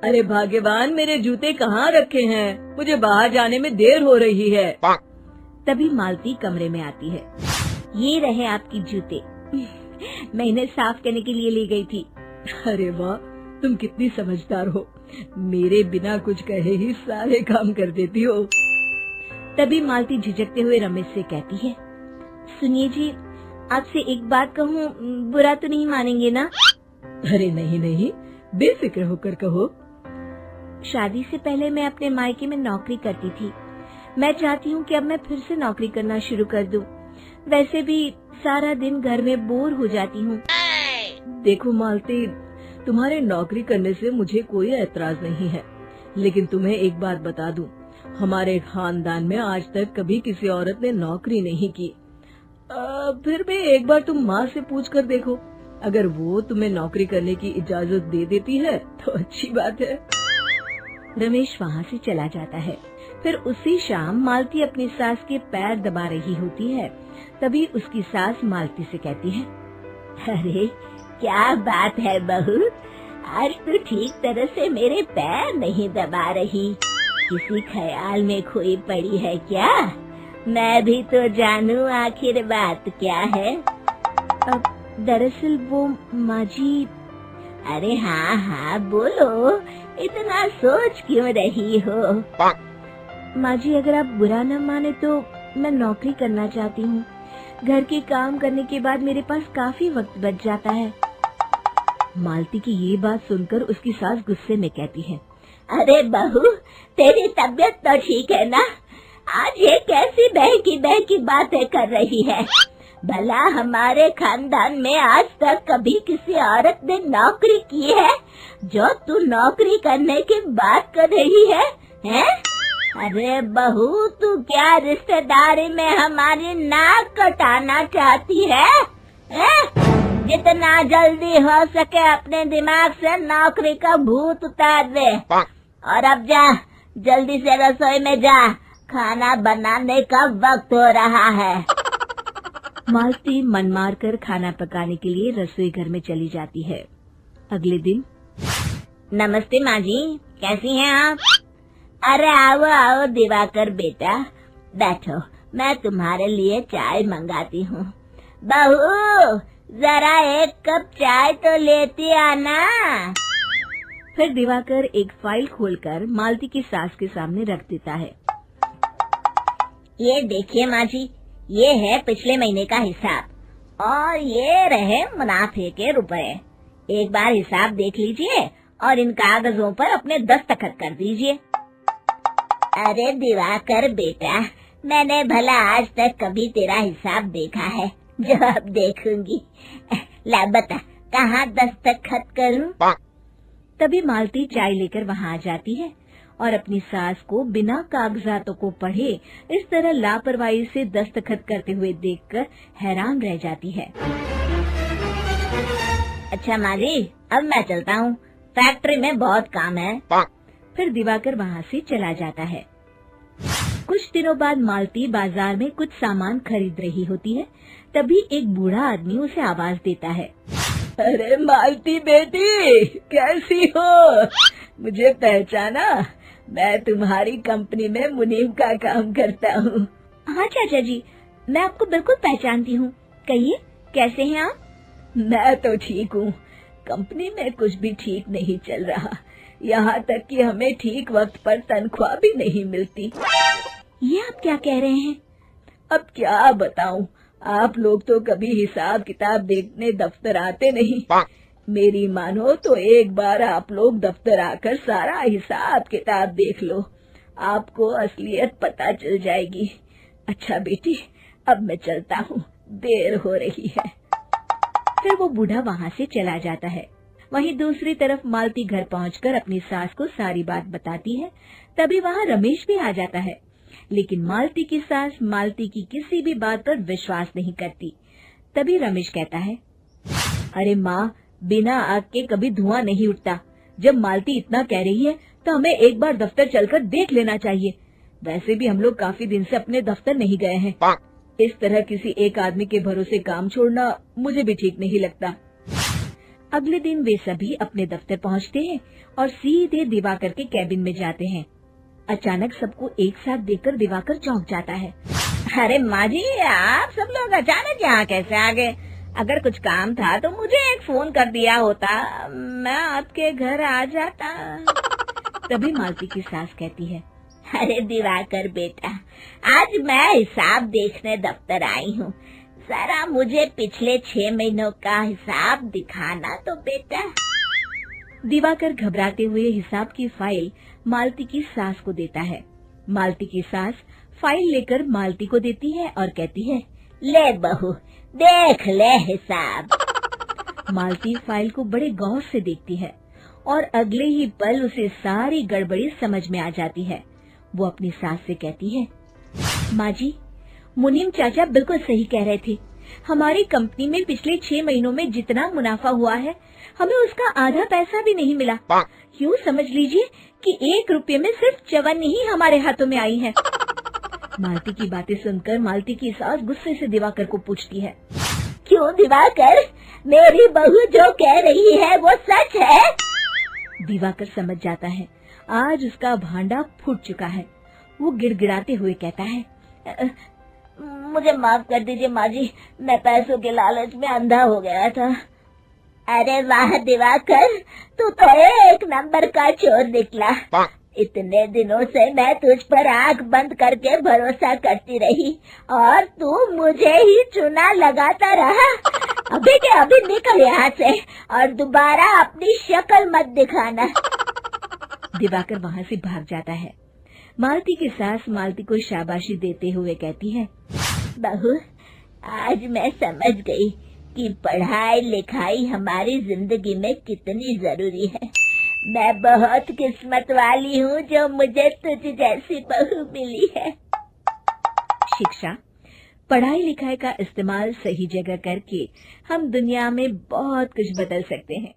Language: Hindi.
अरे भाग्यवान, मेरे जूते कहाँ रखे हैं? मुझे बाहर जाने में देर हो रही है। तभी मालती कमरे में आती है। ये रहे आपकी जूते। मैं इन्हें साफ करने के लिए ले गई थी। अरे वाह, तुम कितनी समझदार हो। मेरे बिना कुछ कहे ही सारे काम कर देती हो। तभी मालती झिझकते हुए रमेश से कहती है, सुनिए जी, आपसे एक बात कहूँ, बुरा तो नहीं मानेंगे ना? अरे नहीं नहीं, बेफिक्र होकर कहो। शादी से पहले मैं अपने मायके में नौकरी करती थी। मैं चाहती हूँ कि अब मैं फिर से नौकरी करना शुरू कर दूं। वैसे भी सारा दिन घर में बोर हो जाती हूँ। देखो मालती, तुम्हारे नौकरी करने से मुझे कोई ऐतराज नहीं है, लेकिन तुम्हें एक बात बता दूं, हमारे खानदान में आज तक कभी किसी औरत ने नौकरी नहीं की। फिर भी एक बार तुम माँ से पूछ कर देखो, अगर वो तुम्हें नौकरी करने की इजाजत दे देती है तो अच्छी बात है। रमेश वहाँ से चला जाता है। फिर उसी शाम मालती अपनी सास के पैर दबा रही होती है। तभी उसकी सास मालती से कहती है, अरे क्या बात है बहू, आज तो ठीक तरह से मेरे पैर नहीं दबा रही। किसी ख्याल में खोई पड़ी है क्या? मैं भी तो जानूं आखिर बात क्या है। अब दरअसल वो माँ जी। अरे हाँ हाँ बोलो, इतना सोच क्यों रही हो? माँ जी, अगर आप बुरा न माने तो मैं नौकरी करना चाहती हूँ। घर के काम करने के बाद मेरे पास काफी वक्त बच जाता है। मालती की ये बात सुनकर उसकी सास गुस्से में कहती है, अरे बहू, तेरी तबीयत तो ठीक है ना? आज ये कैसी बहकी बातें कर रही है? भला हमारे खानदान में आज तक कभी किसी औरत ने नौकरी की है जो तू नौकरी करने की बात कर रही है, हैं? अरे बहू, तू क्या रिश्तेदारी में हमारी नाक कटाना चाहती है? जितना जल्दी हो सके अपने दिमाग से नौकरी का भूत उतार दे, और अब जा, जल्दी से रसोई में जा, खाना बनाने का वक्त हो रहा है। मालती मन मार कर खाना पकाने के लिए रसोई घर में चली जाती है। अगले दिन, नमस्ते माँ जी, कैसी हैं आप? अरे आओ आओ दिवाकर बेटा, बैठो, मैं तुम्हारे लिए चाय मंगाती हूँ। बहू, जरा एक कप चाय तो लेती आना। फिर दिवाकर एक फाइल खोलकर मालती की सास के सामने रख देता है। ये देखिए माँ जी, ये है पिछले महीने का हिसाब और ये रहे मुनाफे के रुपए। एक बार हिसाब देख लीजिए और इन कागजों पर अपने दस्तखत कर दीजिए। अरे दिवाकर बेटा, मैंने भला आज तक कभी तेरा हिसाब देखा है जो अब देखूंगी? ला बता, कहाँ दस्तखत करूं? तभी मालती चाय लेकर वहाँ आ जाती है और अपनी सास को बिना कागजातों को पढ़े इस तरह लापरवाही से दस्तखत करते हुए देखकर हैरान रह जाती है। अच्छा माँ जी, अब मैं चलता हूँ, फैक्ट्री में बहुत काम है। फिर दिवाकर वहाँ से चला जाता है। कुछ दिनों बाद मालती बाजार में कुछ सामान खरीद रही होती है। तभी एक बूढ़ा आदमी उसे आवाज देता है, अरे मालती बेटी, कैसी हो? मुझे पहचाना? मैं तुम्हारी कंपनी में मुनीम का काम करता हूँ। हाँ चाचा जी, मैं आपको बिल्कुल पहचानती हूँ। कहिए, कैसे हैं आप? मैं तो ठीक हूँ। कंपनी में कुछ भी ठीक नहीं चल रहा, यहाँ तक कि हमें ठीक वक्त पर तनख्वाह भी नहीं मिलती। ये आप क्या कह रहे हैं? अब क्या बताऊँ, आप लोग तो कभी हिसाब किताब देखने दफ्तर आते नहीं। मेरी मानो तो एक बार आप लोग दफ्तर आकर सारा हिसाब किताब देख लो, आपको असलियत पता चल जाएगी। अच्छा बेटी, अब मैं चलता हूँ, देर हो रही है। फिर वो बूढ़ा वहाँ से चला जाता है। वहीं दूसरी तरफ मालती घर पहुंचकर अपनी सास को सारी बात बताती है। तभी वहाँ रमेश भी आ जाता है, लेकिन मालती की सास मालती की किसी भी बात पर विश्वास नहीं करती। तभी रमेश कहता है, अरे माँ, बिना आग के कभी धुआं नहीं उठता। जब मालती इतना कह रही है तो हमें एक बार दफ्तर चलकर देख लेना चाहिए। वैसे भी हम लोग काफी दिन से अपने दफ्तर नहीं गए हैं। इस तरह किसी एक आदमी के भरोसे काम छोड़ना मुझे भी ठीक नहीं लगता। अगले दिन वे सभी अपने दफ्तर पहुंचते हैं और सीधे दिवाकर के कैबिन में जाते हैं। अचानक सबको एक साथ देखकर दिवाकर चौंक जाता है। अरे माँ जी, आप सब लोग अचानक यहाँ कैसे आ गए? अगर कुछ काम था तो मुझे एक फोन कर दिया होता, मैं आपके घर आ जाता। तभी मालती की सास कहती है, अरे दिवाकर बेटा, आज मैं हिसाब देखने दफ्तर आई हूँ, जरा मुझे पिछले 6 महीनों का हिसाब दिखाना तो बेटा। दिवाकर घबराते हुए हिसाब की फाइल मालती की सास को देता है। मालती की सास फाइल लेकर मालती को देती है और कहती है, ले बहू, देख ले हिसाब। मालती फाइल को बड़े गौर से देखती है और अगले ही पल उसे सारी गड़बड़ी समझ में आ जाती है। वो अपनी सास से कहती है, माँ जी, मुनीम चाचा बिल्कुल सही कह रहे थे। हमारी कंपनी में पिछले 6 महीनों में जितना मुनाफा हुआ है, हमें उसका आधा पैसा भी नहीं मिला। यूँ समझ लीजिए कि 1 रुपये में सिर्फ चवन्नी ही हमारे हाथों में आई है। मालती की बातें सुनकर मालती की सास गुस्से से दिवाकर को पूछती है, क्यों दिवाकर, मेरी बहू जो कह रही है वो सच है? दिवाकर समझ जाता है आज उसका भांडा फूट चुका है। वो गिड़गिड़ाते हुए कहता है, मुझे माफ कर दीजिए माँ जी, मैं पैसों के लालच में अंधा हो गया था। अरे वाह दिवाकर, तू तो एक नंबर का चोर निकला। इतने दिनों से मैं तुझ पर आंख बंद करके भरोसा करती रही और तू मुझे ही चुना लगाता रहा। अभी के अभी निकल यहाँ से और दोबारा अपनी शक्ल मत दिखाना। दिवाकर वहाँ से भाग जाता है। मालती की सास मालती को शाबाशी देते हुए कहती है, बहू, आज मैं समझ गई कि पढ़ाई लिखाई हमारी जिंदगी में कितनी जरूरी है। मैं बहुत किस्मत वाली हूँ जो मुझे तुझ जैसी बहू मिली है। शिक्षा, पढ़ाई लिखाई का इस्तेमाल सही जगह करके हम दुनिया में बहुत कुछ बदल सकते हैं।